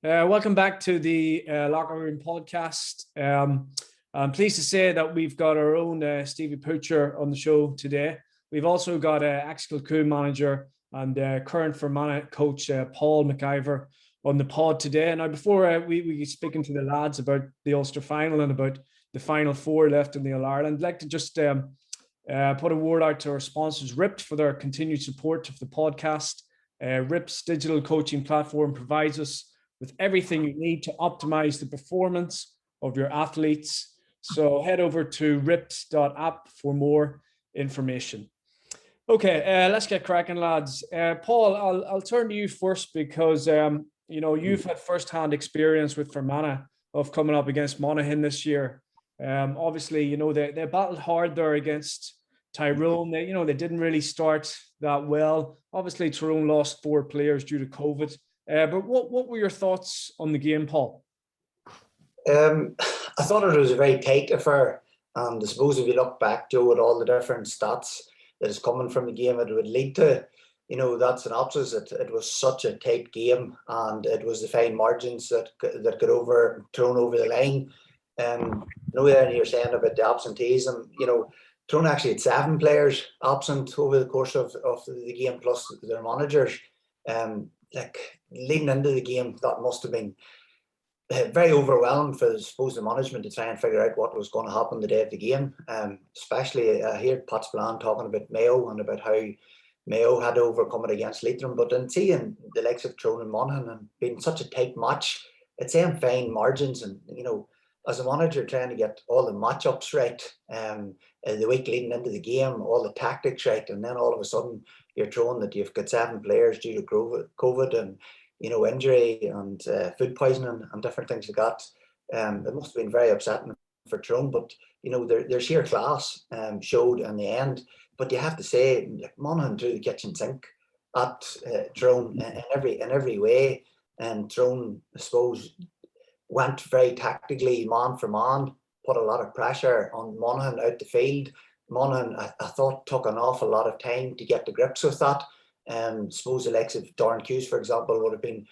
Welcome back to the Locker Room podcast. I'm pleased to say that we've got our own Stevie Poacher on the show today. We've also got ex-Kilcoon manager and current Fermanagh coach Paul McIvor on the pod today. Now, before we speaking to the lads about the Ulster final and about the final four left in the All-Ireland, I'd like to just put a word out to our sponsors, RIPT, for their continued support of the podcast. RIPT's digital coaching platform provides us with everything you need to optimize the performance of your athletes. So head over to ript.app for more information. Okay, let's get cracking, lads. Paul, I'll turn to you first because you've had first-hand experience with Fermanagh of coming up against Monaghan this year. Obviously, they battled hard there against Tyrone. They didn't really start that well. Obviously, Tyrone lost 4 players due to COVID. But what were your thoughts on the game, Paul? I thought it was a very tight affair. And I suppose if you look back, Joe, at all the different stats that is coming from the game, it would lead to, that synopsis. It was such a tight game, and it was the fine margins that got thrown over the line. You're saying about the absenteeism, Tyrone actually had 7 players absent over the course of the game, plus their managers. Leading into the game, that must have been very overwhelming for, I suppose, the management to try and figure out what was going to happen the day of the game. Especially, I heard Pat Spillane talking about Mayo and about how Mayo had to overcome it against Leitrim. But in seeing the likes of Tyrone and Monaghan and being such a tight match, it's saying fine margins, and as a manager trying to get all the matchups right, the week leading into the game, all the tactics right, and then all of a sudden you're thrown that you've got 7 players due to COVID and injury and food poisoning and different things like that. It must have been very upsetting for Tyrone, but their sheer class showed in the end. But you have to say, Monaghan threw the kitchen sink at Tyrone in every way, and Tyrone, I suppose, went very tactically, man for man, put a lot of pressure on Monaghan out the field. Monaghan, I thought, took an awful lot of time to get to grips with that. Suppose the likes of Darren Hughes, for example, would have been,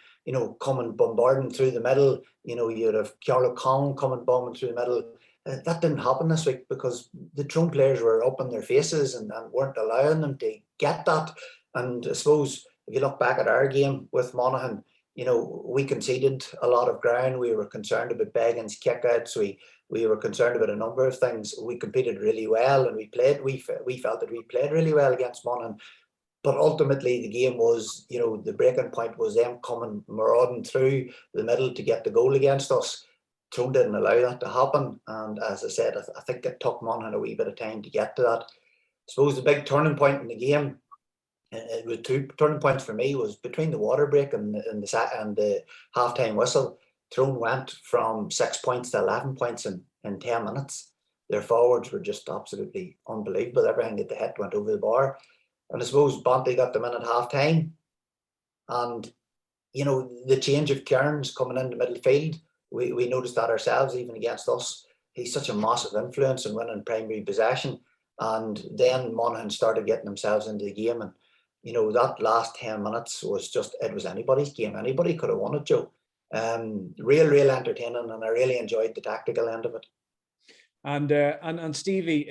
coming bombarding through the middle. You'd have Carlo Kong coming bombing through the middle. That didn't happen this week because the Tyrone players were up in their faces and weren't allowing them to get that. And I suppose if you look back at our game with Monaghan, we conceded a lot of ground. We were concerned about Beggin's kickouts. We were concerned about a number of things. We competed really well, and we felt that we played really well against Monaghan. But ultimately, the game was, the breaking point was them coming marauding through the middle to get the goal against us. Tyrone didn't allow that to happen. And as I said, I think it took Monaghan a wee bit of time to get to that. I suppose the big turning point in the game, it was 2 turning points for me, was between the water break and the half-time whistle. Tyrone went from 6 points to 11 points in 10 minutes. Their forwards were just absolutely unbelievable. Everything that they hit went over the bar. And I suppose Bonte got them in at half-time. And, the change of Kearns coming into midfield, we noticed that ourselves, even against us. He's such a massive influence in winning primary possession. And then Monaghan started getting themselves into the game. And, that last 10 minutes was it was anybody's game. Anybody could have won it, Joe. Real entertaining, and I really enjoyed the tactical end of it. And Stevie,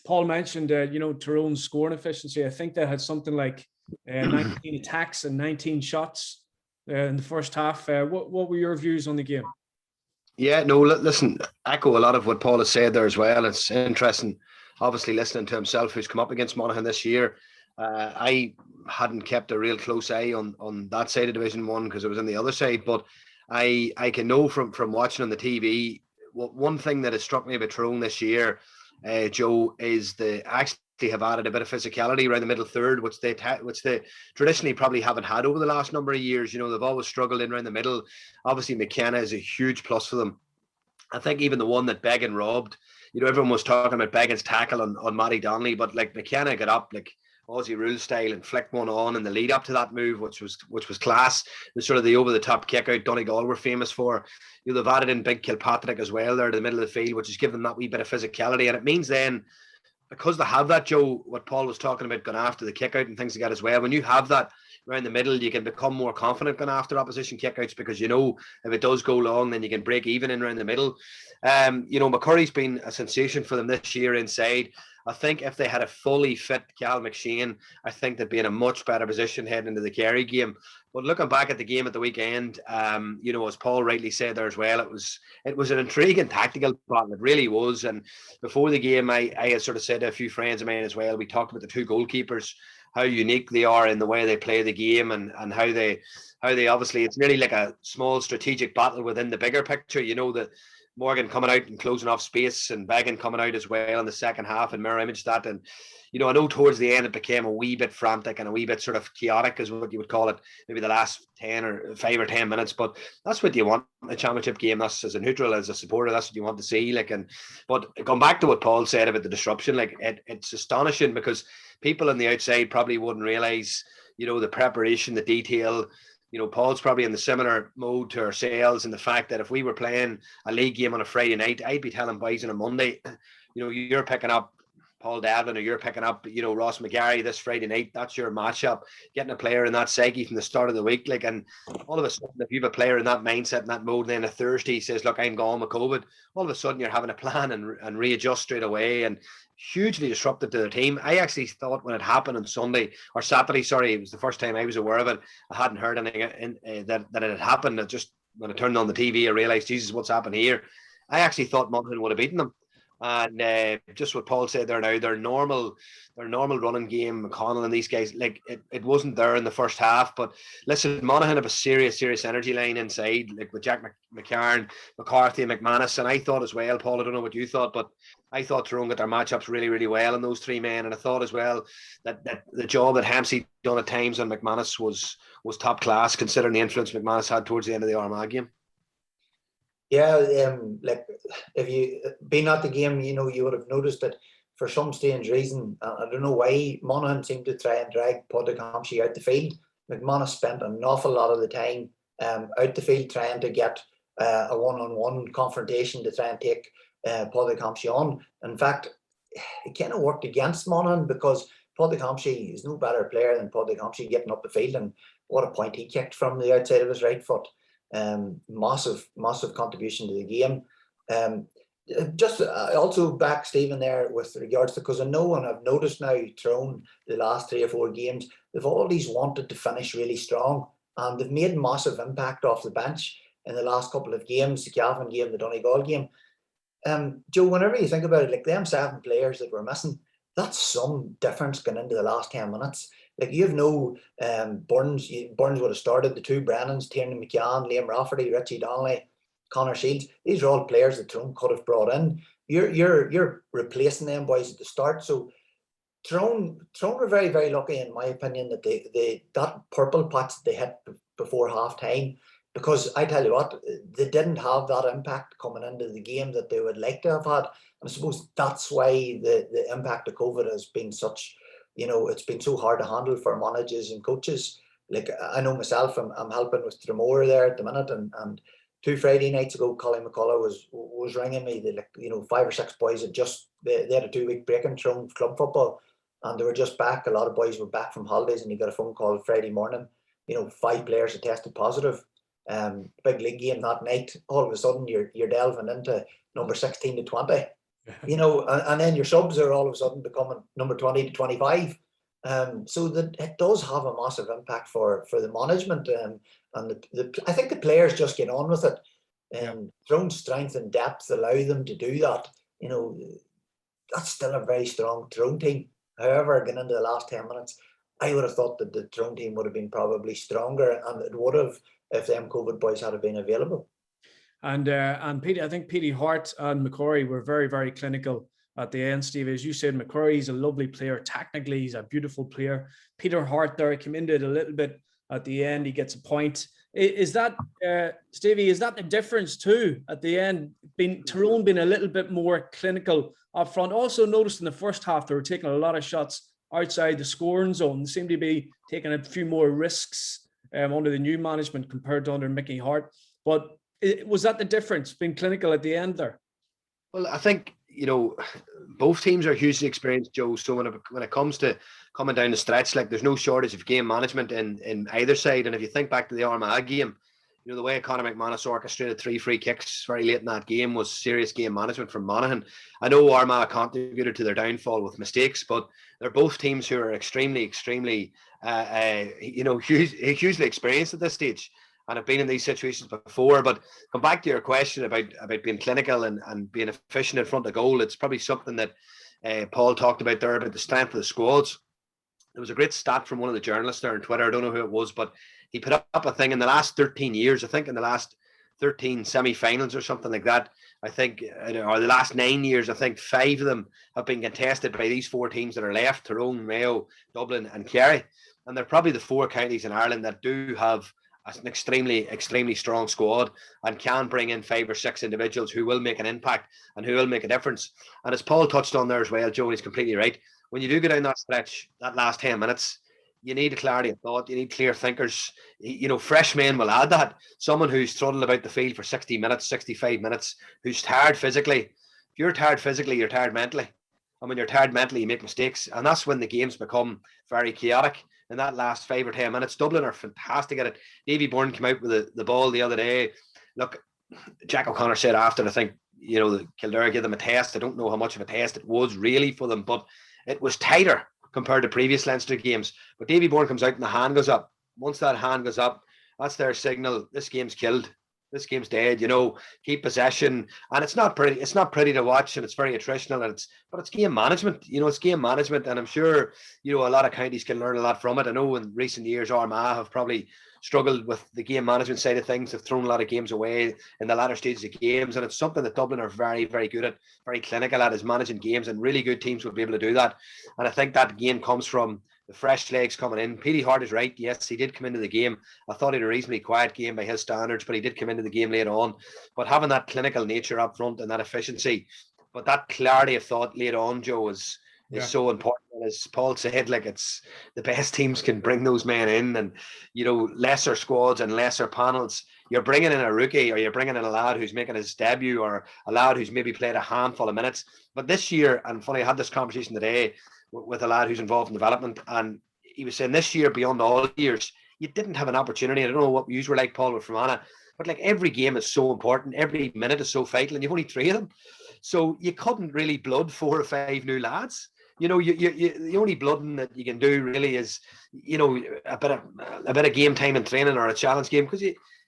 Paul mentioned Tyrone's scoring efficiency. I think they had something like 19 attacks and 19 shots in the first half. What were your views on the game? Yeah, no, listen, echo a lot of what Paul has said there as well. It's interesting, obviously, listening to himself, who's come up against Monaghan this year. I hadn't kept a real close eye on that side of Division 1 because it was on the other side, but I can know from watching on the TV, one thing that has struck me about Tyrone this year, Joe, is they actually have added a bit of physicality around the middle third, which they traditionally probably haven't had over the last number of years. They've always struggled in around the middle. Obviously, McKenna is a huge plus for them. I think even the one that Beggin robbed, everyone was talking about Beggin's tackle on Matty Donnelly, but McKenna got up Aussie rule style and flicked one on in the lead up to that move, which was class. The sort of the over the top kick out Donegal were famous for. They've added in big Kilpatrick as well there to the middle of the field, which has given them that wee bit of physicality, and it means then because they have that, Joe, what Paul was talking about, going after the kick out and things like that as well. When you have that around the middle, you can become more confident going after opposition kickouts, because you know if it does go long, then you can break even in around the middle. McCurry's been a sensation for them this year inside. I think if they had a fully fit Cal McShane, I think they'd be in a much better position heading into the Kerry game. But looking back at the game at the weekend, as Paul rightly said there as well, it was an intriguing tactical battle. It really was. And before the game, I had sort of said to a few friends of mine as well, we talked about the two goalkeepers, how unique they are in the way they play the game, and how they obviously, it's nearly like a small strategic battle within the bigger picture. That Morgan coming out and closing off space, and Began coming out as well in the second half, and mirror image that. And I know towards the end it became a wee bit frantic and a wee bit sort of chaotic, is what you would call it, maybe the last 5 or 10 minutes. But that's what you want in a championship game. That's, as a neutral, as a supporter, that's what you want to see. But going back to what Paul said about the disruption, it's astonishing, because people on the outside probably wouldn't realise, the preparation, the detail. Paul's probably in the similar mode to ourselves, and the fact that if we were playing a league game on a Friday night, I'd be telling boys on a Monday, you're picking up Paul Devlin, or you're picking up, Ross McGarry this Friday night. That's your matchup. Getting a player in that psyche from the start of the week, and all of a sudden, if you have a player in that mindset, in that mode, then a Thursday says, "Look, I'm gone with COVID." All of a sudden, you're having a plan and readjust straight away, and hugely disruptive to their team. I actually thought when it happened on Sunday or Saturday, sorry, it was the first time I was aware of it. I hadn't heard anything that it had happened. I just, when I turned on the TV, I realised, Jesus, what's happened here? I actually thought Monaghan would have beaten them. And just what Paul said there now, their normal running game, McConnell and these guys, it wasn't there in the first half. But listen, Monaghan have a serious energy line inside, with Jack McCarn, McCarthy, and McManus. And I thought as well, Paul, I don't know what you thought, but I thought Tyrone got their matchups really well in those three men. And I thought as well that the job that Hampsey done at times on McManus was top class, considering the influence McManus had towards the end of the Armagh game. Yeah, if you been at the game, you would have noticed that for some strange reason, I don't know why, Monaghan seemed to try and drag Poddecampsie out the field. McManus spent an awful lot of the time out the field trying to get a one-on-one confrontation to try and take Poddecampsie on. In fact, it kind of worked against Monaghan, because Poddecampsie is no better player than Poddecampsie getting up the field, and what a point he kicked from the outside of his right foot. Massive contribution to the game. Just also back Stephen there with regards to, because I know, and I've noticed now, Tyrone, the last 3 or 4 games, they've always wanted to finish really strong, and they've made massive impact off the bench in the last couple of games, the Cavan game, the Donegal game. Joe, whenever you think about it, them 7 players that were missing, that's some difference going into the last 10 minutes. You have no Burns would have started, the 2 Brennans, Tiernan McCann, Liam Rafferty, Richie Donnelly, Connor Shields. These are all players that Tyrone could have brought in. You're replacing them boys at the start. So Tyrone were very lucky, in my opinion, that that purple patch they hit before half time, because I tell you what, they didn't have that impact coming into the game that they would like to have had. And I suppose that's why the impact of COVID has been such, it's been so hard to handle for managers and coaches. I know myself, I'm helping with Dromore there at the minute, and 2 Friday nights ago, Colin McCullough was ringing me. 5 or 6 boys they had a 2-week break in Tyrone club football, and they were just back. A lot of boys were back from holidays, and he got a phone call Friday morning. 5 players had tested positive. Big league game that night. All of a sudden, you're delving into number 16 to 20. And then your subs are all of a sudden becoming number 20 to 25. So that it does have a massive impact for the management, and I think the players just get on with it. Throwing strength and depth allow them to do that. That's still a very strong Tyrone team. However, getting into the last 10 minutes, I would have thought that the Tyrone team would have been probably stronger, and it would have if them COVID boys had been available. And Petey, I think Petey Hart and McCrory were very clinical at the end, Steve. As you said, McCrory's a lovely player. Technically, he's a beautiful player. Peter Hart there came into it a little bit at the end. He gets a point. Is that, Stevie, is that the difference too at the end? Tyrone being a little bit more clinical up front. Also noticed in the first half, they were taking a lot of shots outside the scoring zone. They seem to be taking a few more risks under the new management compared to under Mickey Hart. But was that the difference, being clinical at the end there? Well, I think, you know, both teams are hugely experienced, Joe. So when it comes to coming down the stretch, like there's no shortage of game management in either side. And if you think back to the Armagh game, you know, the way Conor McManus orchestrated 3 free kicks very late in that game was serious game management from Monaghan. I know Armagh contributed to their downfall with mistakes, but they're both teams who are extremely, hugely experienced at this stage and have been in these situations before. But come back to your question about being clinical and being efficient in front of goal. It's probably something that Paul talked about there, about the strength of the squads. There was a great stat from one of the journalists there on Twitter. I don't know who it was, but he put up a thing in the last 13 years, I think in the last 13 semi-finals or something like that, I think, or the last 9 years, I think 5 of them have been contested by these 4 teams that are left: Tyrone, Mayo, Dublin and Kerry. And they're probably the 4 counties in Ireland that do have an extremely strong squad and can bring in 5 or 6 individuals who will make an impact and who will make a difference. And as Paul touched on there as well, Joe, he's completely right. When you do go down that stretch, that last 10 minutes, you need a clarity of thought. You need clear thinkers. You know, fresh men will add that. Someone who's trotted about the field for 60 minutes, 65 minutes, who's tired physically. If you're tired physically, you're tired mentally. And when you're tired mentally, you make mistakes. And that's when the games become very chaotic. In that last 5 or 10 minutes, Dublin are fantastic at it. Davy Byrne came out with the ball the other day. Look, Jack O'Connor said after, I think, you know, the Kildare gave them a test. I don't know how much of a test it was really for them, but it was tighter compared to previous Leinster games. But Davy Byrne comes out and the hand goes up. Once that hand goes up, that's their signal. This game's killed. This game's dead. You know, keep possession. And it's not pretty. It's not pretty to watch, and it's very attritional. And but it's game management. You know, it's game management, and I'm sure, you know, a lot of counties can learn a lot from it. I know in recent years Armagh have probably struggled with the game management side of things. Have thrown a lot of games away in the latter stages of games, and it's something that Dublin are very, very good at, very clinical at, is managing games, and really good teams will be able to do that. And I think that again comes from the fresh legs coming in. Petey Hart is right. Yes, he did come into the game. I thought he had a reasonably quiet game by his standards, but he did come into the game later on. But having that clinical nature up front and that efficiency, but that clarity of thought later on, Joe, is so important. And as Paul said, like, it's the best teams can bring those men in, and, you know, lesser squads and lesser panels. You're bringing in a rookie, or you're bringing in a lad who's making his debut, or a lad who's maybe played a handful of minutes. But this year, and funny, I had this conversation today with a lad who's involved in development, and he was saying this year, beyond all years, you didn't have an opportunity. I don't know what you were like, Paul, with Fermanagh, but like every game is so important. Every minute is so vital, and you've only 3 of them. So you couldn't really blood 4 or 5 new lads. You know, you the only blooding that you can do really is, you know, a bit of game time and training, or a challenge game, because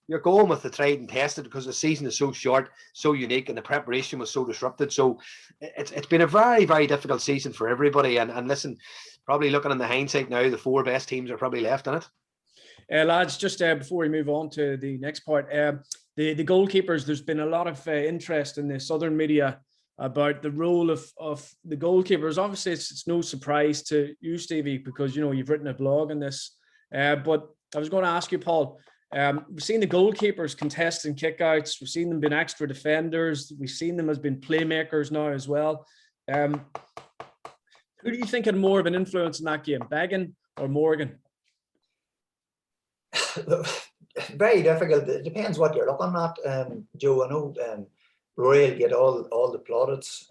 you're going with the tried and tested, because the season is so short, so unique, and the preparation was so disrupted. So it's been a very, very difficult season for everybody. And listen, probably looking in the hindsight now, the 4 best teams are probably left in it. Lads, just before we move on to the next part, the goalkeepers, there's been a lot of interest in the southern media about the role of the goalkeepers. Obviously, it's no surprise to you, Stevie, because, you know, you've written a blog on this. But I was going to ask you, Paul, we've seen the goalkeepers contesting kickouts. We've seen them being extra defenders. We've seen them as being playmakers now as well. Who do you think had more of an influence in that game, Began or Morgan? Very difficult. It depends what you're looking at, Joe. I know Rory will get all the plaudits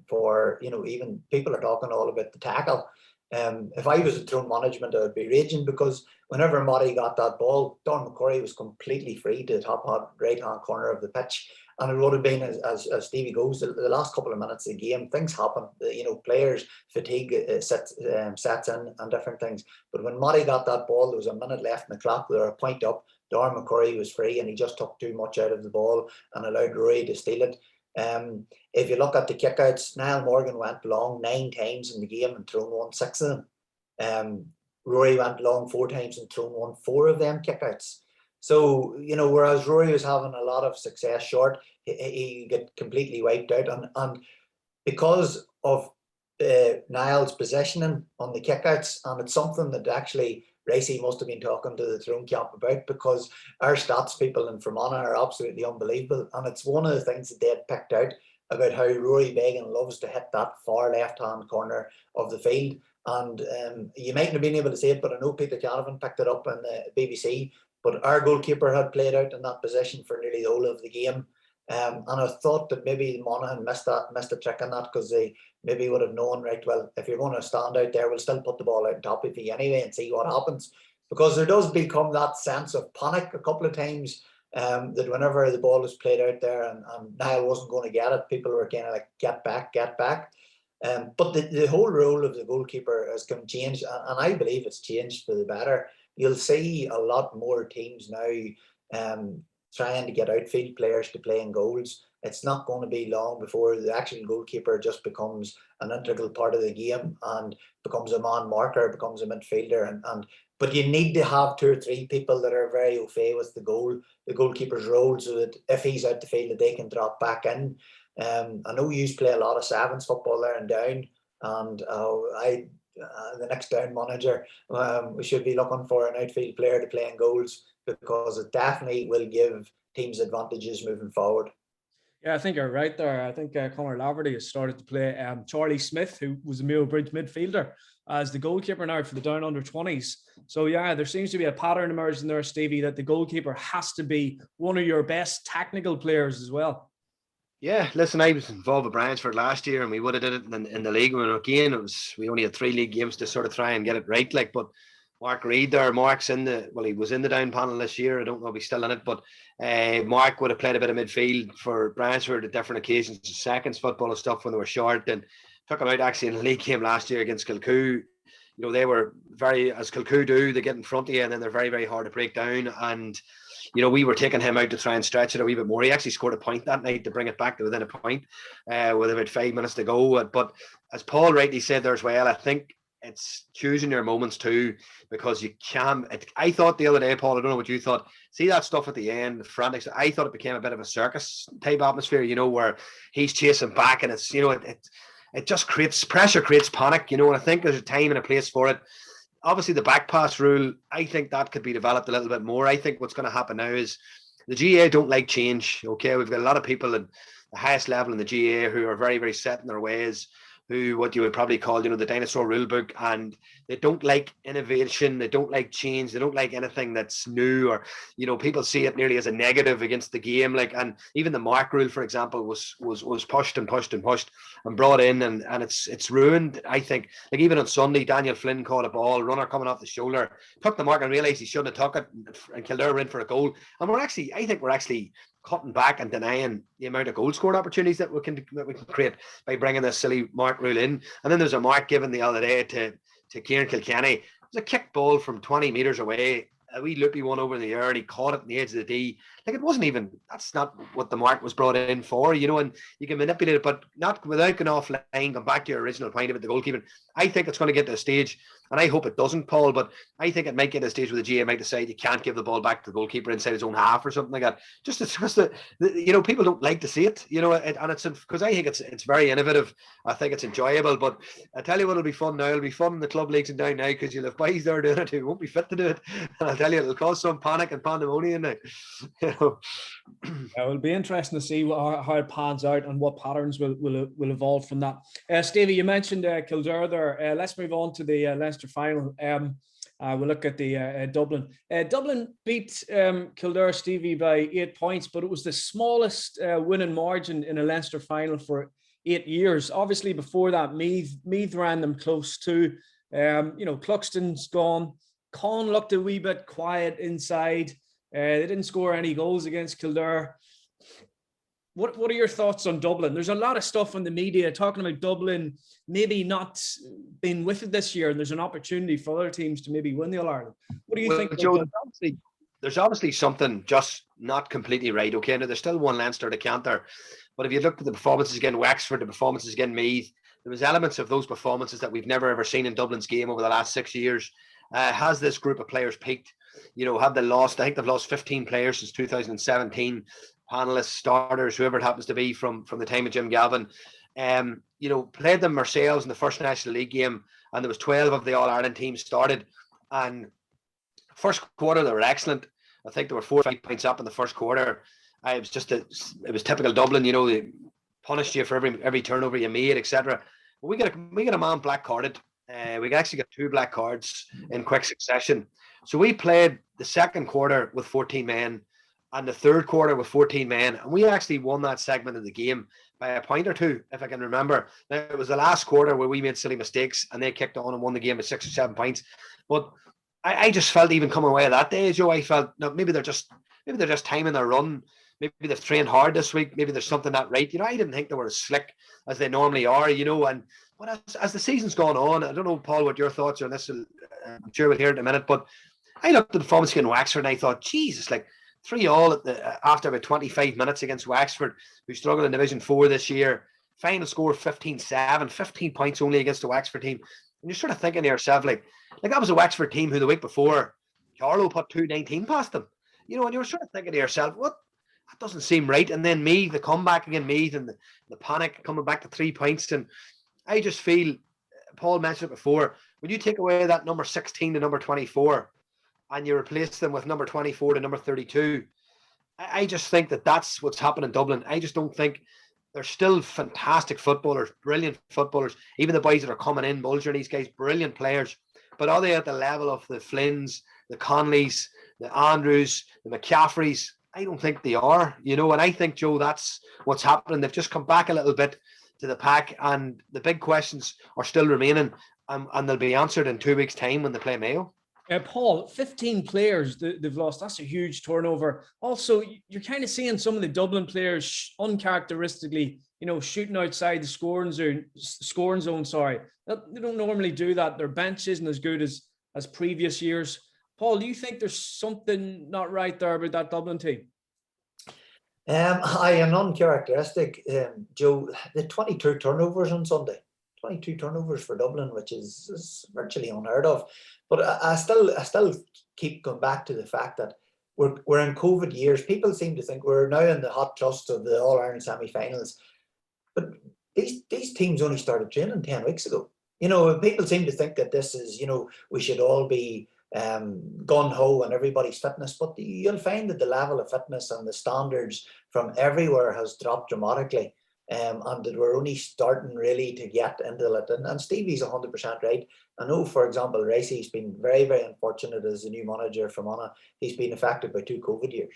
for, you know, even people are talking all about the tackle. If I was at Tyrone management, I would be raging, because whenever Matty got that ball, Don McCurry was completely free to the top right-hand corner of the pitch. And it would have been, as Stevie goes, the last couple of minutes of the game, things happen. You know, players fatigue sets in and different things. But when Matty got that ball, there was a minute left in the clock. They were a point up. Don McCurry was free, and he just took too much out of the ball and allowed Rory to steal it. If you look at the kickouts, Niall Morgan went long 9 times in the game and Tyrone won 6 of them. Rory went long 4 times and Tyrone won 4 of them kickouts. So, you know, whereas Rory was having a lot of success short, he get completely wiped out. And because of Niall's positioning on the kickouts, and it's something that actually Racey must have been talking to the Tyrone camp about, because our stats people in Fermanagh are absolutely unbelievable. And it's one of the things that they had picked out about how Rory Began loves to hit that far left-hand corner of the field. And you mightn't have been able to see it, but I know Peter Canavan picked it up on the BBC. But our goalkeeper had played out in that position for nearly the whole of the game. And I thought that maybe Monaghan missed a trick on that, because they maybe would have known, right, well, if you're going to stand out there, we'll still put the ball out on top of you anyway and see what happens. Because there does become that sense of panic a couple of times, that whenever the ball was played out there and Niall wasn't going to get it, people were kind of like, get back, get back. But the whole role of the goalkeeper has come changed, and I believe it's changed for the better. You'll see a lot more teams now trying to get outfield players to play in goals. It's not going to be long before the actual goalkeeper just becomes an integral part of the game and becomes a man marker, becomes a midfielder. But you need to have 2 or 3 people that are very au fait with the goalkeeper's role, so that if he's out the field, that they can drop back in. I know you play a lot of sevens football there and down, and the next down manager, we should be looking for an outfield player to play in goals, because it definitely will give teams advantages moving forward. Yeah, I think you're right there. I think Conor Laverty has started to play Charlie Smith, who was a Mayo Bridge midfielder, as the goalkeeper now for the down under 20s. So yeah, there seems to be a pattern emerging there, Stevie, that the goalkeeper has to be one of your best technical players as well. Yeah, listen, I was involved with Bryansford last year, and we would have did it in the league. And again, we only had 3 league games to sort of try and get it right. But Mark Reid there, Mark's he was in the down panel this year. I don't know if he's still in it, but Mark would have played a bit of midfield for Bryansford at different occasions, seconds football and stuff when they were short. And took him out actually in the league game last year against Kilcoo. They were very, as Kilcoo do, they get in front of you and then they're very, very hard to break down. And we were taking him out to try and stretch it a wee bit more. He actually scored a point that night to bring it back to within a point with about 5 minutes to go. But as Paul rightly said there as well, I think it's choosing your moments too, because you can. I thought the other day, Paul, I don't know what you thought. See that stuff at the end, the frantics. I thought it became a bit of a circus type atmosphere, where he's chasing back and it's, it just creates pressure, creates panic, and I think there's a time and a place for it. Obviously, the back pass rule, I think that could be developed a little bit more. I think what's going to happen now is the GA don't like change. Okay, we've got a lot of people at the highest level in the GA who are very, very set in their ways, who what you would probably call, the dinosaur rule book, and they don't like innovation, they don't like change, they don't like anything that's new, or people see it nearly as a negative against the game. And even the mark rule, for example, was pushed and pushed and pushed and brought in, and it's ruined. I think, even on Sunday, Daniel Flynn caught a ball, runner coming off the shoulder, took the mark and realised he shouldn't have took it, and Kildare were in for a goal. And I think we're actually cutting back and denying the amount of goal scored opportunities that we can create by bringing this silly mark rule in. And then there's a mark given the other day to Kieran Kilkenny. It was a kick ball from 20 metres away, a wee loopy one over in the air, and he caught it in the edge of the D. It wasn't even, that's not what the mark was brought in for, and you can manipulate it, but not without going offline. Come back to your original point about the goalkeeping. I think it's going to get to a stage, and I hope it doesn't, Paul, but I think it might get to a stage where the GA might decide you can't give the ball back to the goalkeeper inside his own half or something like that. Just people don't like to see it, and it's because I think it's very innovative. I think it's enjoyable, but I tell you what, it'll be fun now. It'll be fun in the club leagues and down now, because you'll have boys there doing it who won't be fit to do it, and I'll tell you, it'll cause some panic and pandemonium now. It'll be interesting to see how it pans out and what patterns will evolve from that. Stevie, you mentioned Kildare there. Let's move on to the Leinster final. We'll look at the Dublin. Dublin beat Kildare, Stevie, by 8 points, but it was the smallest winning margin in a Leinster final for 8 years. Obviously, before that, Meath ran them close too. Cluxton's gone. Con looked a wee bit quiet inside. They didn't score any goals against Kildare. What are your thoughts on Dublin? There's a lot of stuff in the media talking about Dublin maybe not being with it this year, and there's an opportunity for other teams to maybe win the All-Ireland. What do you think? Joe, there's obviously something just not completely right. Okay, now there's still one Leinster to count there, but if you look at the performances against Wexford, the performances against Meath, there was elements of those performances that we've never ever seen in Dublin's game over the last 6 years. Has this group of players peaked? Have they lost? I think they've lost 15 players since 2017. Panelists, starters, whoever it happens to be from the time of Jim Galvin. Played them ourselves in the first National League game, and there was 12 of the All-Ireland teams started. And first quarter, they were excellent. I think there were 4 or 5 points up in the first quarter. It was typical Dublin. They punished you for every turnover you made, etc. But we got a man black carded. We actually got 2 black cards in quick succession. So we played the second quarter with 14 men, and the third quarter with 14 men, and we actually won that segment of the game by a point or two, if I can remember. Now, it was the last quarter where we made silly mistakes and they kicked on and won the game with 6 or 7 points. But I just felt, even coming away that day, Joe, I felt, no, maybe they're just timing their run. Maybe they've trained hard this week. Maybe there's something not right. I didn't think they were as slick as they normally are, but as the season's gone on, I don't know, Paul, what your thoughts are on this. I'm sure we'll hear it in a minute, but I looked at the performance against Wexford and I thought, Jesus, like 3-3 after about 25 minutes against Wexford, who struggled in Division 4 this year. Final score 15-7, 15 points only against the Wexford team. And you're sort of thinking to yourself, like that was a Wexford team who the week before, Carlo put 2-19 past them. And you were sort of thinking to yourself, what? That doesn't seem right. And then Meath, the comeback again, Meath, and the panic coming back to 3 points. And I just feel, Paul mentioned it before, when you take away that number 16 to number 24, and you replace them with number 24 to number 32, I just think that's what's happened in Dublin. I just don't think they're still fantastic footballers, brilliant footballers. Even the boys that are coming in, Bulger and these guys, brilliant players. But are they at the level of the Flynns, the Conleys, the Andrews, the McCaffreys? I don't think they are, and I think, Joe, that's what's happening. They've just come back a little bit to the pack, and the big questions are still remaining, and they'll be answered in 2 weeks' time when they play Mayo. Paul, 15 players they've lost. That's a huge turnover. Also, you're kind of seeing some of the Dublin players uncharacteristically, shooting outside the scoring zone. They don't normally do that. Their bench isn't as good as previous years. Paul, do you think there's something not right there about that Dublin team? I am uncharacteristic, Joe. The 22 turnovers on Sunday. 22 turnovers for Dublin, which is virtually unheard of. But I still keep going back to the fact that we're in COVID years. People seem to think we're now in the hot trust of the All-Ireland semi-finals. But these teams only started training 10 weeks ago. People seem to think that this is, we should all be gun-ho and everybody's fitness, but you'll find that the level of fitness and the standards from everywhere has dropped dramatically. And that we're only starting really to get into it. And Stevie's 100% right. I know, for example, Racey's been very, very unfortunate as the new manager from Fermanagh. He's been affected by 2 COVID years,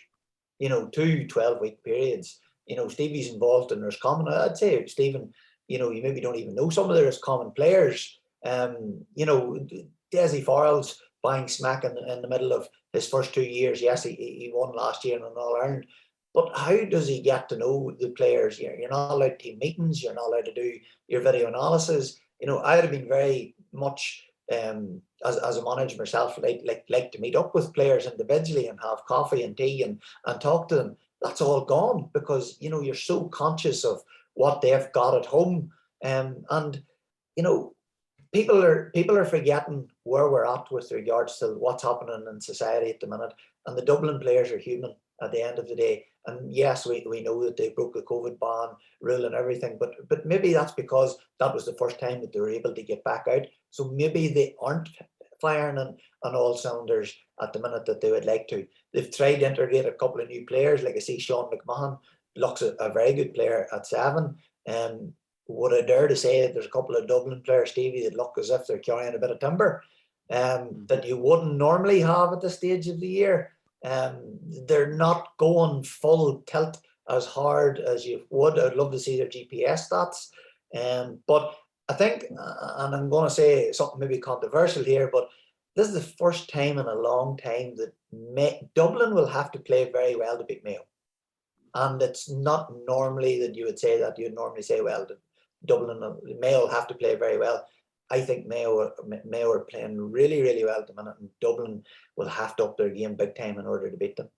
2 12-week periods. Stevie's involved, and there's common, I'd say, Stephen, you maybe don't even know some of their common players. Desi Farrell's buying smack in the middle of his first 2 years. Yes, he won last year in an All-Ireland. But how does he get to know the players? You're not allowed team meetings. You're not allowed to do your video analysis. I would have been very much, as a manager myself, like to meet up with players individually and have coffee and tea and talk to them. That's all gone because, you're so conscious of what they've got at home. And people are forgetting where we're at with regards to what's happening in society at the minute. And the Dublin players are human at the end of the day. And yes, we know that they broke the COVID ban rule and everything, but maybe that's because that was the first time that they were able to get back out. So maybe they aren't firing on all cylinders at the minute that they would like to. They've tried to integrate a couple of new players, like I see Sean McMahon looks a very good player at 7. Would I dare to say that there's a couple of Dublin players, Stevie, that look as if they're carrying a bit of timber that you wouldn't normally have at this stage of the year. They're not going full tilt as hard as you would. I'd love to see their GPS stats. But I think, and I'm going to say something maybe controversial here, but this is the first time in a long time that Dublin will have to play very well to beat Mayo. And it's not normally that you would say that. You'd normally say, well, Dublin and Mayo will have to play very well. I think Mayo are playing really, really well at the minute, and Dublin will have to up their game big time in order to beat them.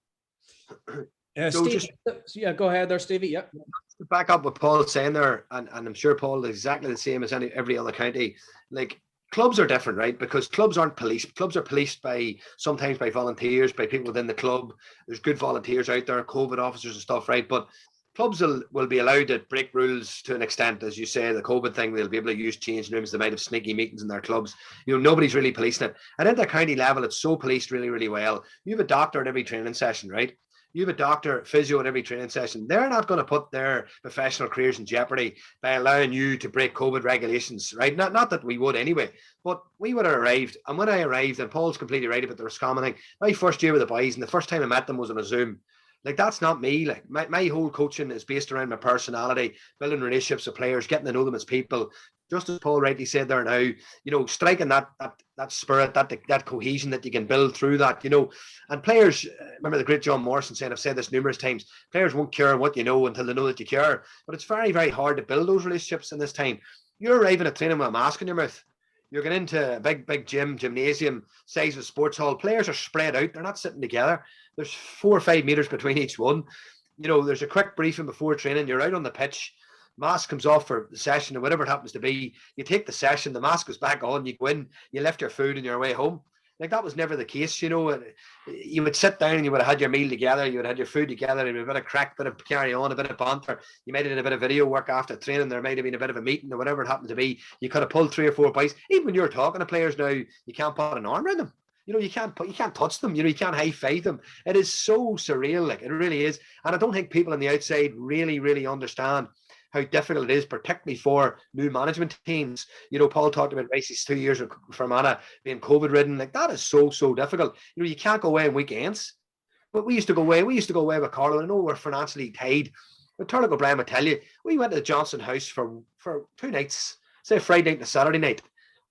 Go ahead there, Stevie. Yeah. To back up what Paul's saying there, and I'm sure Paul is exactly the same as every other county. Like, clubs are different, right? Because clubs aren't policed. Clubs are policed sometimes by volunteers, by people within the club. There's good volunteers out there, COVID officers and stuff, right? But clubs will be allowed to break rules to an extent. As you say, the COVID thing, they'll be able to use changing rooms. They might have sneaky meetings in their clubs. Nobody's really policing it. And at the county level, it's so policed really, really well. You have a doctor at every training session, right? You have a doctor, physio at every training session. They're not going to put their professional careers in jeopardy by allowing you to break COVID regulations, right? Not that we would anyway, but we would have arrived. And when I arrived, and Paul's completely right about the Roscommon thing, my first year with the boys, and the first time I met them was on a Zoom. Like, that's not me. Like, my whole coaching is based around my personality, building relationships with players, getting to know them as people. Just as Paul rightly said there now, striking that spirit, that cohesion that you can build through that, and players, remember the great John Morrison saying, I've said this numerous times, players won't care what you know until they know that you care. But it's very, very hard to build those relationships in this time. You're arriving at training with a mask in your mouth. You're going into a big gymnasium, size of sports hall. Players are spread out. They're not sitting together. There's 4 or 5 meters between each one. There's a quick briefing before training. You're out on the pitch. Mask comes off for the session or whatever it happens to be. You take the session, the mask goes back on, you go in, you left your food on your way home. Like, that was never the case, You would sit down and you would have had your meal together, you would have had your food together, and a bit of crack, a bit of carry on, a bit of banter. You might have done a bit of video work after training, there might have been a bit of a meeting or whatever it happened to be. You could have pulled 3 or 4 bites. Even when you're talking to players now, you can't put an arm around them. You can't touch them. You can't high five them. It is so surreal, like, it really is. And I don't think people on the outside really, really understand how difficult it is, particularly for new management teams. Paul talked about Ricey's 2 years with Fermanagh being COVID ridden. Like, that is so difficult. You can't go away on weekends. But we used to go away with Carlo. I know we're financially tied. But Turlock O'Brien would tell you, we went to the Johnson house for 2 nights, say Friday night and Saturday night.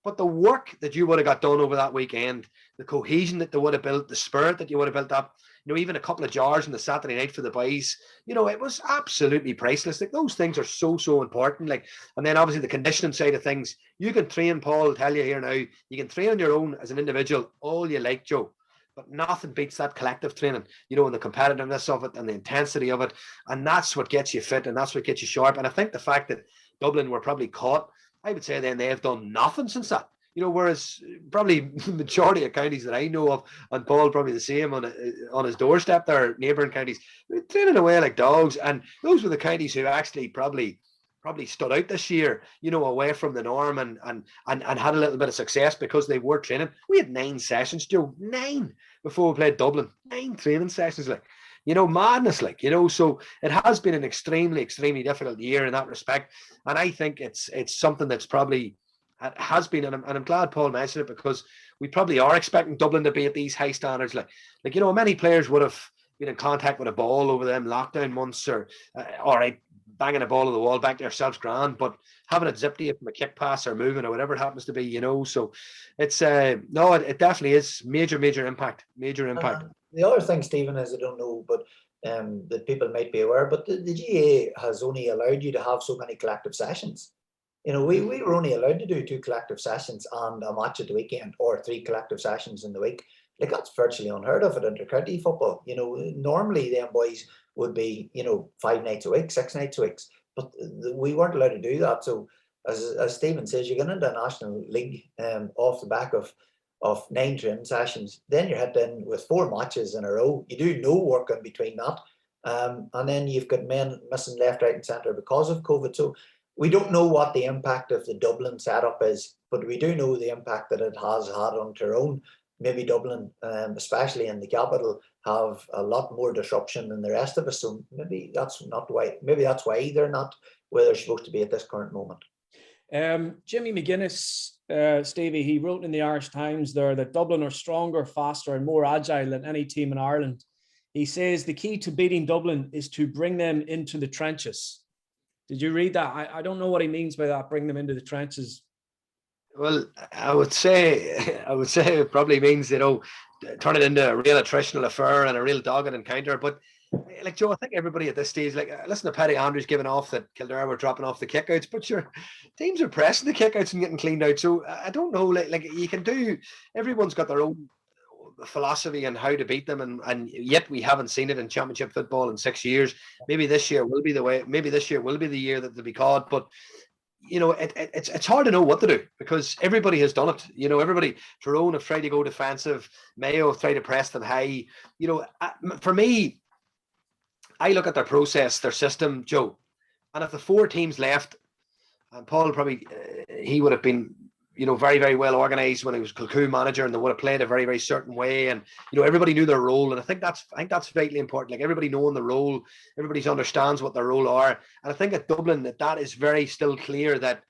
But the work that you would have got done over that weekend, the cohesion that they would have built, the spirit that you would have built up, even a couple of jars on the Saturday night for the boys, it was absolutely priceless. Like, those things are so important. Like, and then obviously the conditioning side of things, you can train, Paul will tell you here now, you can train on your own as an individual all you like, Joe, but nothing beats that collective training, and the competitiveness of it and the intensity of it. And that's what gets you fit, and that's what gets you sharp. And I think the fact that Dublin were probably caught, I would say then they have done nothing since that. Whereas probably the majority of counties that I know of, and Paul probably the same on his doorstep there, neighbouring counties, training away like dogs. And those were the counties who actually probably stood out this year, away from the norm and had a little bit of success because they were training. We had 9 sessions, Joe, 9 before we played Dublin, 9 training sessions, like, madness, like, so it has been an extremely difficult year in that respect. And I think it's something that's probably has been, and I'm glad Paul mentioned it, because we probably are expecting Dublin to be at these high standards. Like many players would have been in contact with a ball over them lockdown months, or all right, banging a ball to the wall back to yourselves grand, but having it zipped to you from a kick pass or moving or whatever it happens to be, so it's no, it definitely is major impact. The other thing, Stephen, is I don't know, but that people might be aware, but the GA has only allowed you to have so many collective sessions. We were only allowed to do 2 collective sessions and a match at the weekend, or 3 collective sessions in the week. Like, that's virtually unheard of at inter-county football. Normally them boys would be, 5 nights a week, 6 nights a week, but we weren't allowed to do that. So as Stephen says, you get into a national league off the back of 9 training sessions, then you're hit in with 4 matches in a row. You do no work in between that. And then you've got men missing left, right and centre because of COVID. So we don't know what the impact of the Dublin setup is, but we do know the impact that it has had on Tyrone. Maybe Dublin, especially in the capital, have a lot more disruption than the rest of us. So maybe that's why they're not where they're supposed to be at this current moment. Jimmy McGuinness, Stevie, he wrote in the Irish Times there that Dublin are stronger, faster and more agile than any team in Ireland. He says the key to beating Dublin is to bring them into the trenches. Did you read that? I don't know what he means by that, bring them into the trenches. Well, I would say it probably means, turn it into a real attritional affair and a real dogged encounter. But like, Joe, I think everybody at this stage, like, listen to Paddy Andrews giving off that Kildare were dropping off the kickouts, but sure, teams are pressing the kickouts and getting cleaned out. So I don't know, like you can do, everyone's got their own philosophy and how to beat them, and yet we haven't seen it in championship football in 6 years. Maybe this year will be the way. Maybe this year will be the year that they'll be caught. But it's hard to know what to do, because everybody has done it. Everybody. Tyrone have tried to go defensive. Mayo have tried to press them high. For me, I look at their process, their system, Joe, and if the 4 teams left, and Paul probably he would have been, very, very well organised when he was Coulter manager, and they would have played a very, very certain way, and everybody knew their role, and I think that's vitally important. Like, everybody knowing the role, everybody understands what their role are, and I think at Dublin that is very still clear that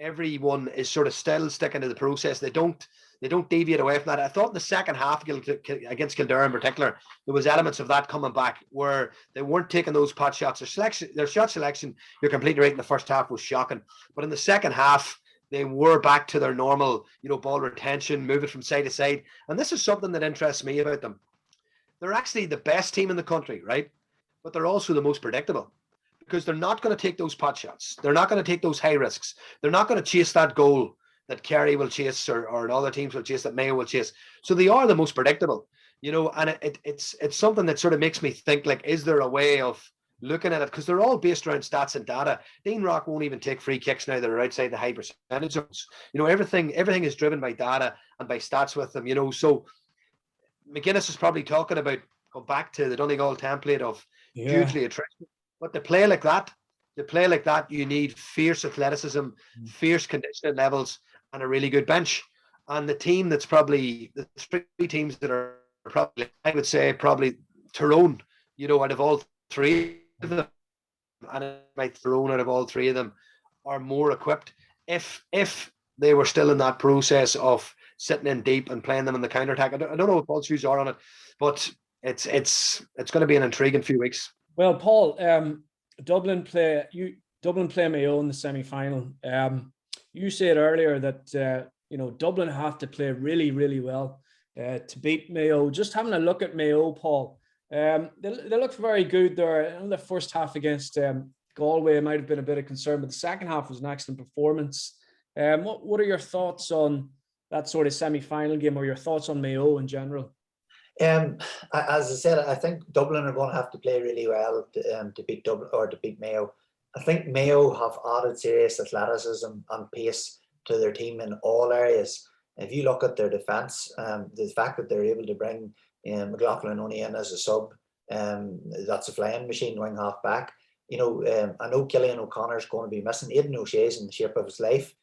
everyone is sort of still sticking to the process. They don't deviate away from that. I thought in the second half against Kildare in particular, there was elements of that coming back where they weren't taking those pot shots. Their shot selection, you're completely right, in the first half was shocking. But in the second half, they were back to their normal, ball retention, moving from side to side. And this is something that interests me about them. They're actually the best team in the country, right? But they're also the most predictable, because they're not going to take those pot shots. They're not going to take those high risks. They're not going to chase that goal that Kerry will chase or other teams will chase, that Mayo will chase. So they are the most predictable, and it's something that sort of makes me think, like, is there a way of looking at it? Because they're all based around stats and data. Dean Rock won't even take free kicks now that are outside the high percentage zones. Everything is driven by data and by stats with them, So McGuinness is probably talking about going back to the Donegal template of hugely attrition. But to play like that, you need fierce athleticism, fierce conditioning levels, and a really good bench. And the team that's probably the three teams that are probably, I would say, probably Tyrone, out of all three of them, and Tyrone out of all three of them are more equipped if they were still in that process of sitting in deep and playing them in the counter-attack. I don't know what Paul's views are on it, but it's going to be an intriguing few weeks. Well, Paul, Dublin play Mayo in the semi-final. You said earlier that Dublin have to play really, really well to beat Mayo. Just having a look at Mayo, Paul, they looked very good there. In the first half against Galway might have been a bit of concern, but the second half was an excellent performance. What are your thoughts on that sort of semi-final game, or your thoughts on Mayo in general? As I said, I think Dublin are going to have to play really well to beat Dublin or to beat Mayo. I think Mayo have added serious athleticism and pace to their team in all areas. If you look at their defence, the fact that they're able to bring McLaughlin only in as a sub, that's a flying machine, wing half back. I know Cillian O'Connor's going to be missing. Aidan O'Shea's in the shape of his life.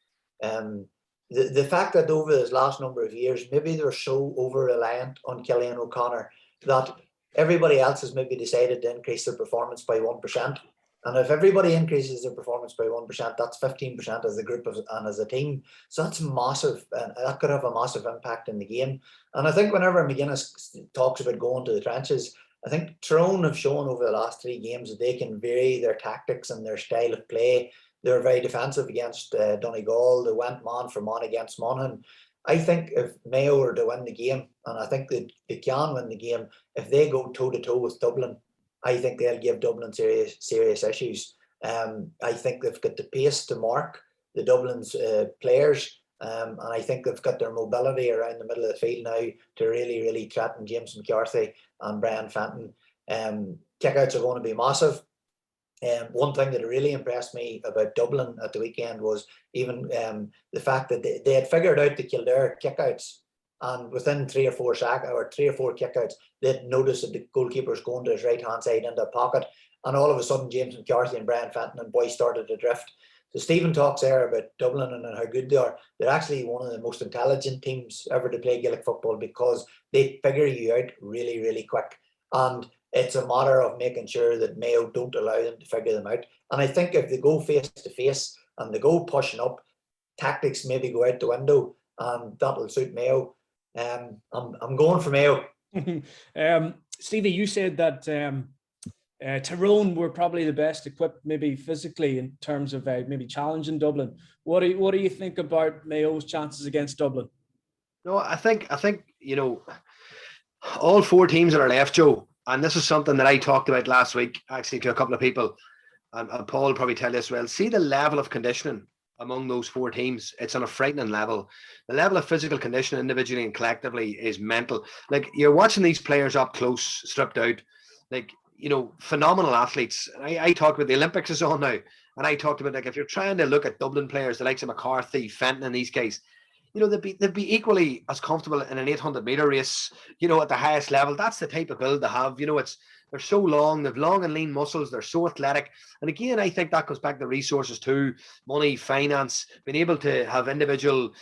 The fact that over this last number of years, maybe they're so over-reliant on Cillian O'Connor that everybody else has maybe decided to increase their performance by 1%. And if everybody increases their performance by 1%, that's 15% as a group and as a team. So that's massive, and that could have a massive impact in the game. And I think whenever McGuinness talks about going to the trenches, I think Tyrone have shown over the last 3 games that they can vary their tactics and their style of play. They were very defensive against Donegal. They went man for man against Monaghan. I think if Mayo were to win the game, and I think they can win the game, if they go toe-to-toe with Dublin, I think they'll give Dublin serious issues. I think they've got the pace to mark the Dublin's players, and I think they've got their mobility around the middle of the field now to really, really threaten James McCarthy and Brian Fenton. Kickouts are going to be massive. One thing that really impressed me about Dublin at the weekend was even the fact that they had figured out the Kildare kickouts, and within 3 or 4 kickouts, they'd noticed that the goalkeeper's going to his right-hand side into a pocket, and all of a sudden James McCarthy and Brian Fenton and boys started to drift. So Stephen talks there about Dublin and how good they are. They're actually one of the most intelligent teams ever to play Gaelic football, because they figure you out really, really quick. And it's a matter of making sure that Mayo don't allow them to figure them out. And I think if they go face to face and they go pushing up, tactics maybe go out the window, and that'll suit Mayo. I'm going for Mayo. Stevie, you said that Tyrone were probably the best equipped, maybe physically, in terms of maybe challenging Dublin. What do you think about Mayo's chances against Dublin? No, I think all 4 teams that are left, Joe, and this is something that I talked about last week actually to a couple of people, and Paul will probably tell you as well. See the level of conditioning among those 4 teams. It's on a frightening level. The level of physical conditioning individually and collectively is mental. Like, you're watching these players up close, stripped out, like, phenomenal athletes. I talked about the Olympics is on now, and I talked about, like, if you're trying to look at Dublin players, the likes of McCarthy, Fenton and these guys, they'd be equally as comfortable in an 800-meter race, at the highest level. That's the type of build they have. They're so long, they've long and lean muscles, they're so athletic. And again, I think that goes back to resources too, money, finance, being able to have individual,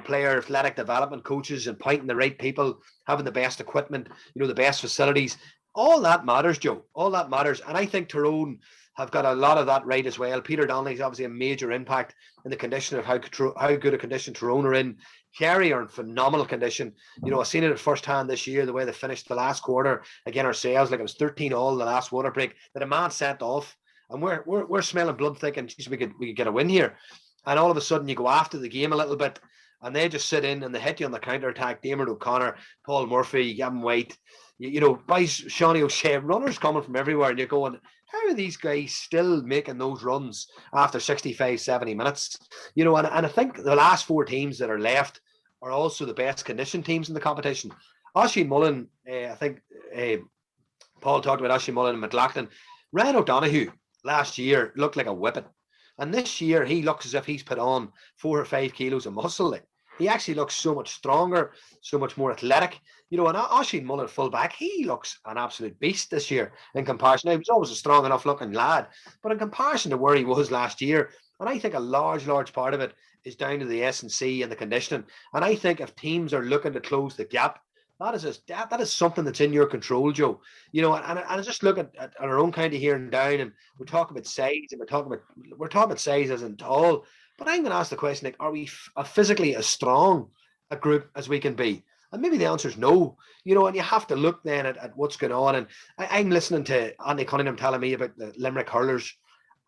player athletic development coaches and pointing the right people, having the best equipment, the best facilities. All that matters, Joe. All that matters. And I think Tyrone have got a lot of that right as well. Peter Donnelly's obviously a major impact in the condition of how good a condition Tyrone are in. Kerry are in phenomenal condition. You know, I've seen it at first hand this year, the way they finished the last quarter again ourselves, like it was 13-all the last water break. The demand sent off, and we're smelling blood thinking, geez, we could get a win here. And all of a sudden you go after the game a little bit, and they just sit in and they hit you on the counter attack. Diarmuid O'Connor, Paul Murphy, Gavin White, you know, boys, Shawnee O'Shea, runners coming from everywhere, and you're going, how are these guys still making those runs after 65, 70 minutes? You know, and I think the last 4 teams that are left are also the best conditioned teams in the competition. Oisin Mullen, I think Paul talked about Oisin Mullen and McLaughlin. Ryan O'Donoghue last year looked like a whippet. And this year he looks as if he's put on 4 or 5 kilos of muscle. He actually looks so much stronger, so much more athletic. You know, and Oisin Mullen fullback, he looks an absolute beast this year in comparison. Now, he was always a strong enough looking lad, but in comparison to where he was last year, and I think a large part of it is down to the S&C and the conditioning. And I think if teams are looking to close the gap, that is something that's in your control, Joe. You know, and I just look at our own county here and down, and we talk about size, and we're talking about size as in tall. But I'm going to ask the question, like, are we physically as strong a group as we can be? And maybe the answer is no. You know, and you have to look then at what's going on. And I'm listening to Andy Cunningham telling me about the Limerick hurlers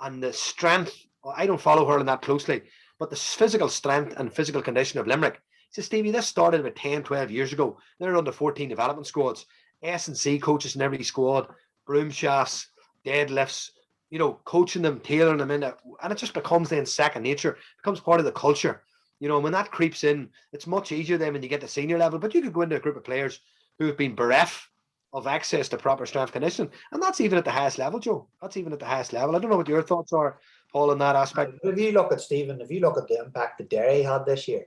and the strength. I don't follow hurling that closely, but the physical strength and physical condition of Limerick. He says, Stevie, this started about 10, 12 years ago. They're under 14 development squads, S&C coaches in every squad, broom shafts, deadlifts, you know, coaching them, tailoring them in, and it just becomes then second nature, becomes part of the culture. You know, when that creeps in, it's much easier then when you get to senior level, but you could go into a group of players who have been bereft of access to proper strength conditioning, and that's even at the highest level, Joe. That's even at the highest level. I don't know what your thoughts are, Paul, on that aspect. If you look at Stephen, if you look at the impact that Derry had this year,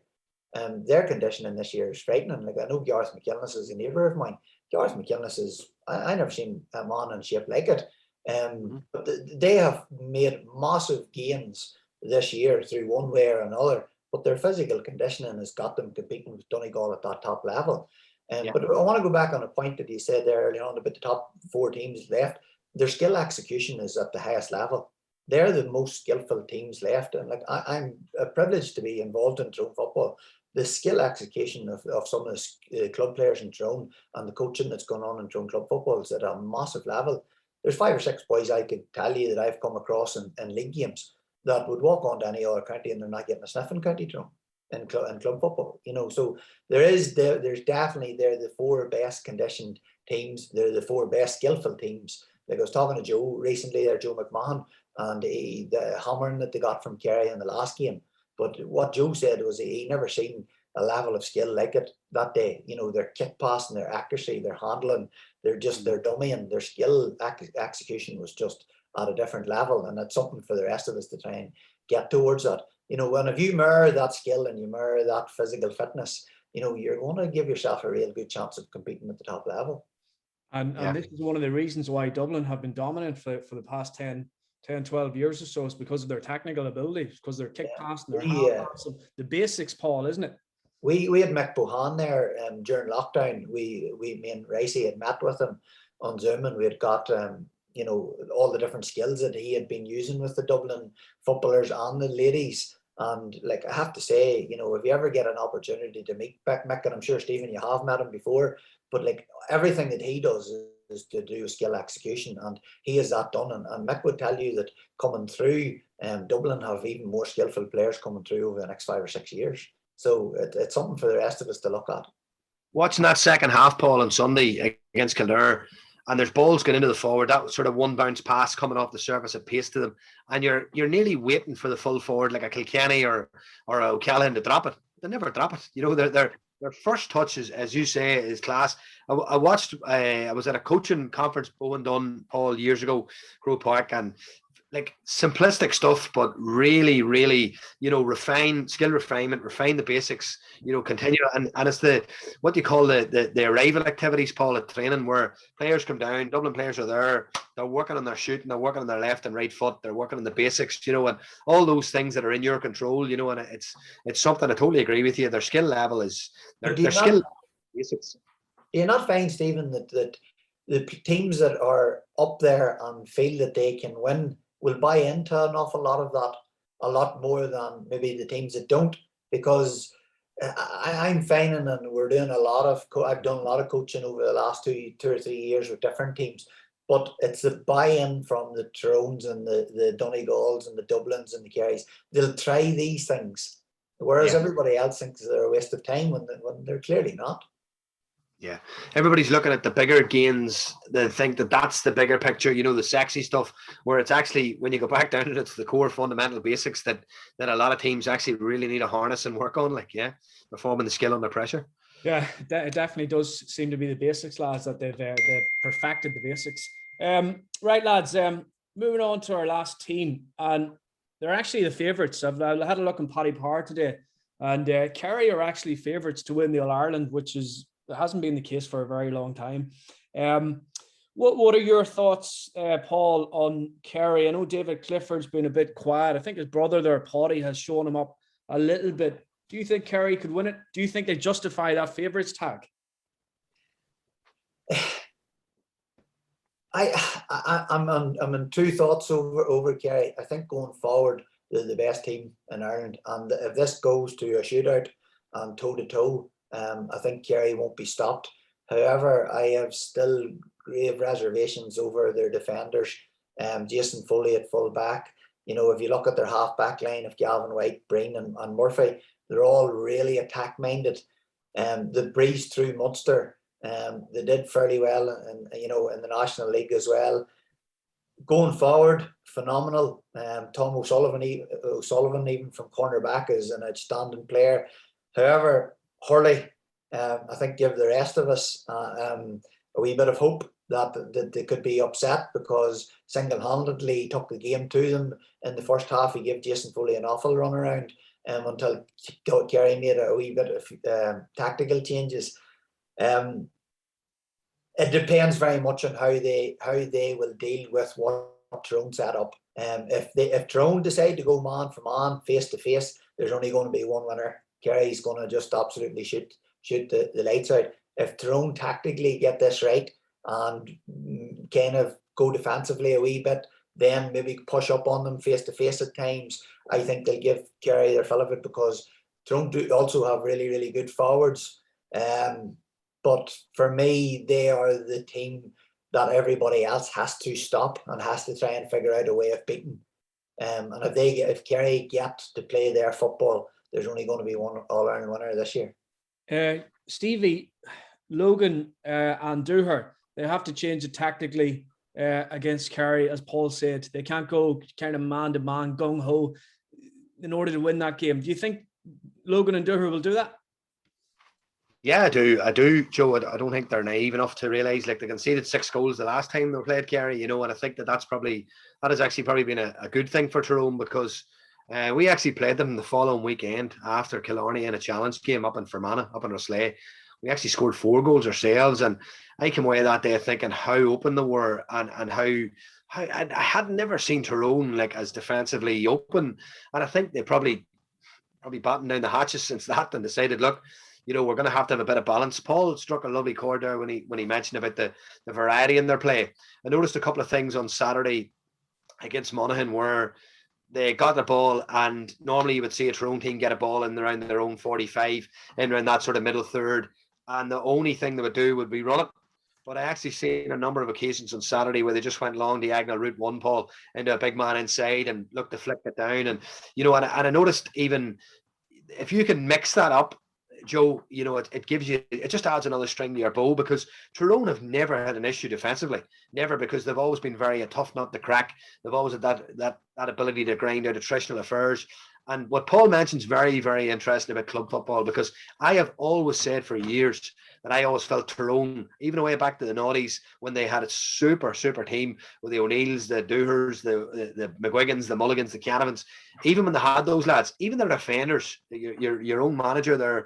their conditioning this year is frightening. Like, I know Gareth McIlnis is a neighbour of mine. Gareth McIlnis is, I never seen a man in shape like it. But they have made massive gains this year through one way or another, but their physical conditioning has got them competing with Donegal at that top level. But I want to go back on a point that you said there earlier on about the top 4 teams left. Their skill execution is at the highest level. They're the most skillful teams left. And like, I'm privileged to be involved in Tyrone football. The skill execution of some of the club players in Tyrone and the coaching that's going on in Tyrone club football is at a massive level. There's 5 or 6 boys I could tell you that I've come across in league games that would walk on to any other county and they're not getting a sniff in County Tyrone in club football. You know, so there's definitely, they're the 4 best conditioned teams. They're the 4 best skillful teams. Like, I was talking to Joe recently, or Joe McMahon, and the hammering that they got from Kerry in the last game. But what Joe said was he never seen a level of skill like it that day. You know, their kick passing, their accuracy, their handling, their dummy, and their skill execution was just at a different level. And that's something for the rest of us to try and get towards that. You know, when if you mirror that skill and you mirror that physical fitness, you know, you're going to give yourself a real good chance of competing at the top level. And this is one of the reasons why Dublin have been dominant for the past 10, 12 years or so, is because of their technical ability, because their kick pass and their hand pass, the basics, Paul, isn't it? We had Mick Bohan there during lockdown. Me and Ricey had met with him on Zoom, and we had got you know, all the different skills that he had been using with the Dublin footballers and the ladies. And like, I have to say, you know, if you ever get an opportunity to meet Mick, and I'm sure Stephen, you have met him before, but like, everything that he does is to do skill execution, and he has that done. And Mick would tell you that coming through, Dublin have even more skillful players coming through over the next 5 or 6 years. So it's something for the rest of us to look at. Watching that second half, Paul, on Sunday against Kildare, and there's balls going into the forward, that sort of one bounce pass coming off the surface at pace to them, and you're nearly waiting for the full forward like a Kilkenny or a O'Callaghan to drop it. They never drop it. You know, their first touch is, as you say, is class. I watched. I was at a coaching conference Bowen done, Paul, years ago, Crow Park, and like simplistic stuff, but really, really, you know, skill refinement, refine the basics, you know, continue. And it's what you call the arrival activities, Paul, at training, where players come down, Dublin players are there, they're working on their shooting, they're working on their left and right foot, they're working on the basics, you know, and all those things that are in your control, you know, and it's something I totally agree with you. Their skill level is, their skill basics. Do you not find, Stephen, that the teams that are up there and feel that they can win will buy into an awful lot of that, a lot more than maybe the teams that don't, because I'm finding, and we're doing I've done a lot of coaching over the last two or 3 years with different teams, but it's the buy-in from the Tyrones and the Donegals and the Dublins and the Kerrys. They'll try these things, whereas everybody else thinks they're a waste of time when they're clearly not. Yeah, everybody's looking at the bigger gains. They think that that's the bigger picture, the sexy stuff, where it's actually, when you go back down to it, it's the core fundamental basics that a lot of teams actually really need to harness and work on, performing the skill under pressure. Yeah, it definitely does seem to be the basics, lads, that they've perfected the basics. Right, lads, moving on to our last team, and they're actually the favourites. I've had a look on Paddy Power today, and Kerry are actually favourites to win the All-Ireland, which hasn't been the case for a very long time. What are your thoughts, Paul, on Kerry? I know David Clifford's been a bit quiet. I think his brother there, Paddy, has shown him up a little bit. Do you think Kerry could win it? Do you think they justify that favourites tag? I'm in two thoughts over Kerry. I think going forward, they're the best team in Ireland, and if this goes to a shootout and toe to toe, I think Kerry won't be stopped. However, I have still grave reservations over their defenders. Jason Foley at full back. If you look at their half back line of Galvin White, Breen and Murphy, they're all really attack minded. The breeze through Munster, they did fairly well in the National League as well. Going forward, phenomenal. Tom O'Sullivan even from cornerback is an outstanding player. However, Hurley, I think, give the rest of us a wee bit of hope that they could be upset, because single-handedly took the game to them in the first half. He gave Jason Foley an awful run around until Kerry made a wee bit of tactical changes. It depends very much on how they will deal with what Tyrone set up. If Tyrone decide to go man for man, face to face, there's only going to be one winner. Kerry's going to just absolutely shoot the lights out. If Tyrone tactically get this right and kind of go defensively a wee bit, then maybe push up on them face to face at times, I think they'll give Kerry their fill of it, because Tyrone do also have really, really good forwards. But for me, they are the team that everybody else has to stop and has to try and figure out a way of beating. And if Kerry get to play their football, there's only going to be one All-Ireland winner this year. Stevie, Logan and Dooher, they have to change it tactically against Kerry, as Paul said. They can't go kind of man-to-man, gung-ho in order to win that game. Do you think Logan and Dooher will do that? Yeah, I do, Joe. I don't think they're naive enough to realise, they conceded 6 goals the last time they played Kerry, and I think that has actually probably been a good thing for Tyrone, because we actually played them the following weekend after Killarney in a challenge game up in Fermanagh, up in Roslay. We actually scored 4 goals ourselves, and I came away that day thinking how open they were, and how I had never seen Tyrone as defensively open, and I think they probably battened down the hatches since that and decided, look, we're going to have a bit of balance. Paul struck a lovely chord there when he mentioned about the variety in their play. I noticed a couple of things on Saturday against Monaghan where they got the ball, and normally you would see a Tyrone team get a ball in around their own 45, in around that sort of middle third, and the only thing they would do would be run it. But I actually seen a number of occasions on Saturday where they just went long diagonal route one, Paul, into a big man inside and looked to flick it down. And, and I noticed, even if you can mix that up, Joe, it gives you, it just adds another string to your bow, because Tyrone have never had an issue defensively, never, because they've always been very a tough nut to crack. They've always had that ability to grind out attritional affairs. And what Paul mentions very, very interesting about club football, because I have always said for years that I always felt Tyrone, even way back to the noughties, when they had a super team with the O'Neills, the Doohers, the McGuigans, the Mulligans, the Canavans, even when they had those lads, even their defenders, your own manager there,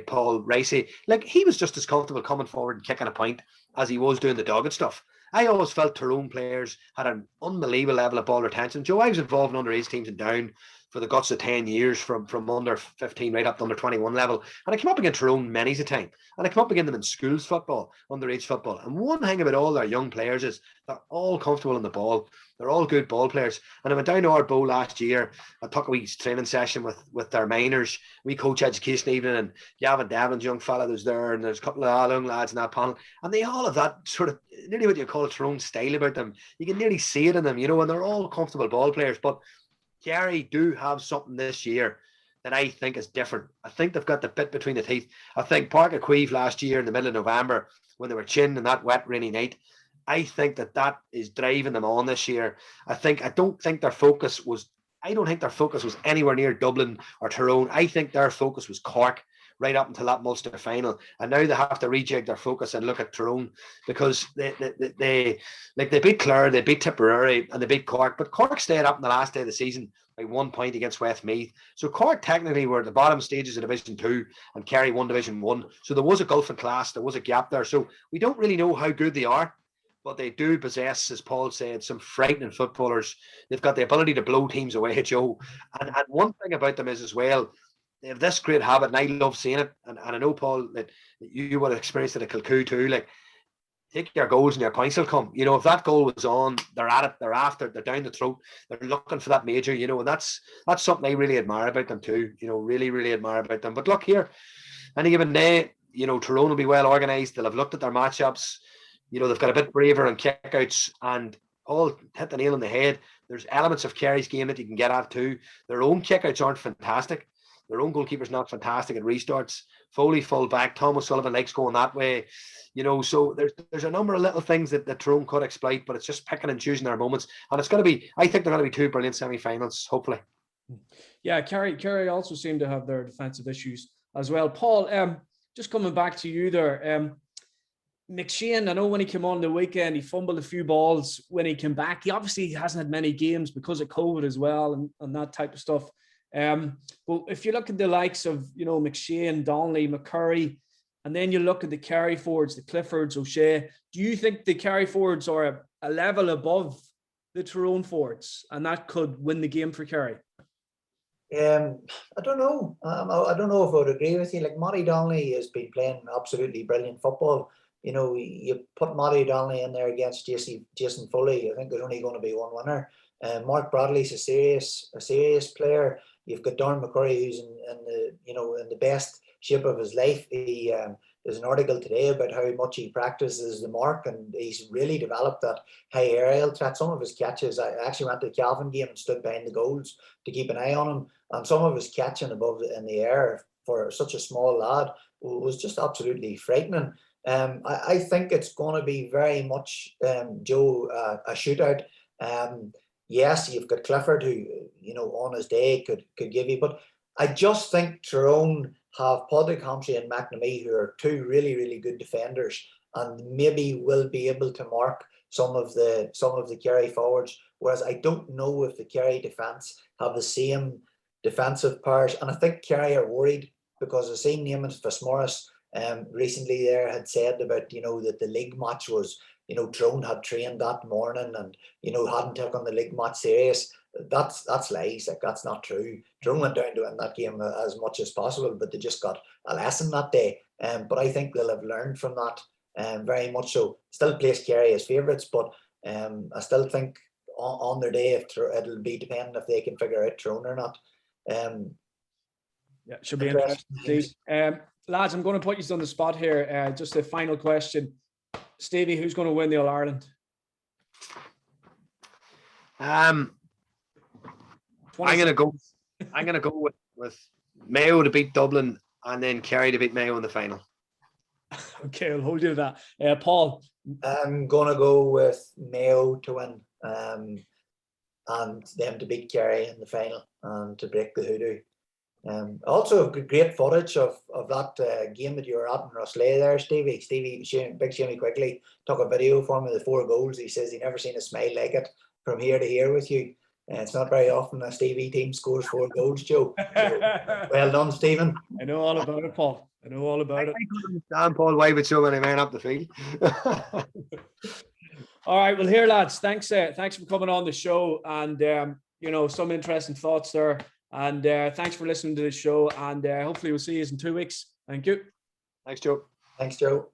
Paul Ricey, he was just as comfortable coming forward and kicking a point as he was doing the dogged stuff. I always felt Tyrone players had an unbelievable level of ball retention. Joe, I was involved in underage teams in Down for the guts of 10 years from under 15 right up to under 21 level. And I came up against Tyrone many's a time. And I come up against them in schools football, underage football. And one thing about all their young players is they're all comfortable in the ball. They're all good ball players. And I went down to our bowl last year. I took a wee training session with their minors, we coach education evening, and Gavin Devlin's young fella was there, and there's a couple of young lads in that panel. And they all have that sort of nearly what you call Tyrone style about them. You can nearly see it in them, and they're all comfortable ball players. But Kerry do have something this year that I think is different. I think they've got the bit between the teeth. I think Park Queeve last year in the middle of November, when they were chin in that wet, rainy night, I think that is driving them on this year. I don't think their focus was anywhere near Dublin or Tyrone. I think their focus was Cork right up until that Ulster final, and now they have to rejig their focus and look at Tyrone, because they beat Clare, they beat Tipperary, and they beat Cork, but Cork stayed up in the last day of the season by 1 point against Westmeath. So Cork technically were at the bottom stages of Division 2 and Kerry won Division 1. So there was a gulf in class, there was a gap there. So we don't really know how good they are, but they do possess, as Paul said, some frightening footballers. They've got the ability to blow teams away, Joe. And one thing about them is as well, they have this great habit, and I love seeing it. And I know, Paul, that you would have experienced it at Kilcoo too. Like, take your goals and your points will come. If that goal was on, they're at it, they're after it, they're down the throat, they're looking for that major, and that's something I really admire about them too. Really, really admire about them. But look here, any given day, Tyrone will be well organised. They'll have looked at their matchups. They've got a bit braver on kickouts, and Paul hit the nail on the head. There's elements of Kerry's game that you can get at too. Their own kickouts aren't fantastic. Their own goalkeeper's not fantastic at restarts. Foley full back. Tom O'Sullivan likes going that way. So there's a number of little things that Tyrone could exploit, but it's just picking and choosing their moments. And I think they're going to be two brilliant semi-finals, hopefully. Yeah, Kerry also seem to have their defensive issues as well. Paul, just coming back to you there, McShane, I know when he came on the weekend, he fumbled a few balls when he came back. He obviously hasn't had many games because of COVID as well and that type of stuff. But if you look at the likes of, McShane, Donnelly, McCurry, and then you look at the Kerry forwards, the Cliffords, O'Shea, do you think the Kerry forwards are a level above the Tyrone forwards and that could win the game for Kerry? I don't know. I don't know if I would agree with you. Like, Matty Donnelly has been playing absolutely brilliant football. You put Matty Donnelly in there against Jason Foley, I think there's only going to be one winner. Mark Bradley's a serious player. You've got Darren McCurry, who's in the best shape of his life. There's an article today about how much he practices the mark, and he's really developed that high aerial threat. Some of his catches, I actually went to the Calvin game and stood behind the goals to keep an eye on him, and some of his catching in the air for such a small lad was just absolutely frightening. I think it's going to be very much, Joe, a shootout. Yes, you've got Clifford, who on his day could give you, but I just think Tyrone have Padraig Hamsey and McNamee, who are two really, really good defenders, and maybe will be able to mark some of the Kerry forwards. Whereas I don't know if the Kerry defence have the same defensive powers, and I think Kerry are worried because I've seen Naaman Fitzmaurice recently there had said about that the league match was Tyrone had trained that morning and hadn't taken the league match serious. That's lies. Like, that's not true. Tyrone went down to win that game as much as possible, but they just got a lesson that day. But I think they'll have learned from that very much so. Still place Kerry as favourites, but I still think on their day it'll be dependent if they can figure out Tyrone or not. Yeah, should be interesting. Lads, I'm going to put you on the spot here. Just a final question. Stevie, who's going to win the All-Ireland? I'm gonna go with Mayo to beat Dublin and then Kerry to beat Mayo in the final. Okay, I'll hold you to that. Paul? I'm gonna go with Mayo to win and them to beat Kerry in the final and to break the hoodoo. Also great footage of that game that you were at in Rosslea there, Stevie. Big Shamey Quigley took a video for me of the 4 goals. He says he never seen a smile like it from here to here with you. It's not very often a Stevie team scores 4 goals, Joe. So, well done, Stephen. I know all about it, Paul. I know all about it. I couldn't understand Paul why would so many men up the field. All right, well, here, lads, thanks for coming on the show, and some interesting thoughts there. And thanks for listening to the show. And hopefully we'll see you in 2 weeks. Thank you. Thanks, Joe. Thanks, Joe.